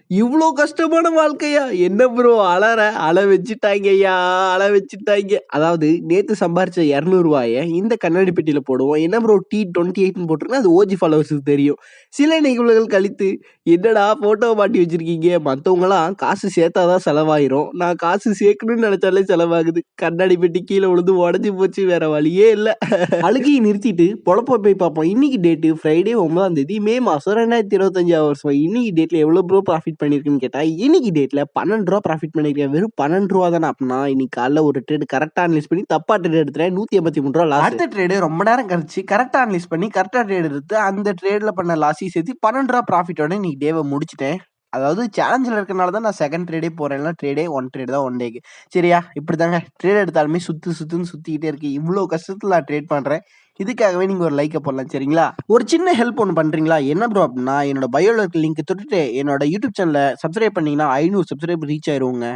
இவ்ளோ கஷ்டமான வாழ்க்கையா? என்ன ப்ரோ அழற? அழ வச்சுட்டாய்ங்கய்யா! அழ வச்சுட்டாய்ங்க. அதாவது நேத்து சம்பாரிச்ச ரூ. 200 இந்த கண்ணாடி பெட்டியில போடுவோம். என்ன ப்ரோ T28ன்னு போட்டிருக்குன்னா, அது ஓஜி ஃபாலோவர்ஸ்க்கு தெரியும். சில நிகழ்வுகள் கழித்து, என்னடா ஃபோட்டோவ மாட்டி வச்சிருக்கீங்க? மத்தவங்கலாம் காசு சேர்த்தா தான் செலவாயிரும். நான் காசு சேர்க்கணும்னு நெனச்சாலே செலவாகுது. கண்ணாடி பெட்டி கீழ விழுந்து உடைஞ்சு போச்சு. வேற வழியே இல்ல. அழுகைய நிறுத்திட்டு பொழப்ப போய் பார்ப்போம். இன்னைக்கு டேட்டு ஃப்ரைடே 9ஆம் தேதி மே மாசம் 2025 வருஷம். இன்னைக்கு டேட்ல எவ்வளோ ப்ரோ ப்ராஃபிட் பண்ணியிருக்குன்னு கேட்டா, இன்னைக்கு டேட்ல ரூ. 12 ப்ராஃபிட் பண்ணியிருக்கேன். வெறும் ரூ. 12 தானே. அப்பன்னா இன்னைக்கு காலைல ஒரு ட்ரேட் கரெக்ட்டா அனலைஸ் பண்ணி தப்பா ட்ரேட் எடுத்துட்டேன். ரூ. 183 லாஸ். அடுத்த ட்ரேடு ரொம்ப நேரம் கழிச்சு கரெக்ட்டா அனலைஸ் பண்ணி கரெக்ட்டா ட்ரேட் எடுத்து அந்த ட்ரேட்ல பண்ண லாஸையும் சேர்த்து ரூ. 12 ப்ராஃபிட்டோட இன்னைக்கு டேவ முடிச்சுட்டேன். அதாவது சேலஞ்சில இருக்கனால தான் நான் செகண்ட் ட்ரேடே போறேன். இல்லனா ட்ரேடே 1 ட்ரேட் தான் 1 டேக்கு. சரியா? இப்படிதாங்க ட்ரேட் எடுத்தாலுமே சுத்துன்னு சுத்திக்கிட்டே இருக்கு. இவ்ளோ கஷ்டத்துல நான் ட்ரேட் பண்றேன். இதுக்காகவே நீங்க ஒரு லைக்க போடலாம். சரிங்களா? ஒரு சின்ன ஹெல்ப் ஒண்ணு பண்றீங்களா? என்ன ப்ரோ அப்டின்னா, என்னோட பயோல இருக்க லிங்க் தொட்டுட்டு என்னோட யூடியூப் சேனல சப்ஸ்கிரைப் பண்ணீங்கன்னா 500 சப்ஸ்கிரைபர் ரீச் ஆயிருவோங்க.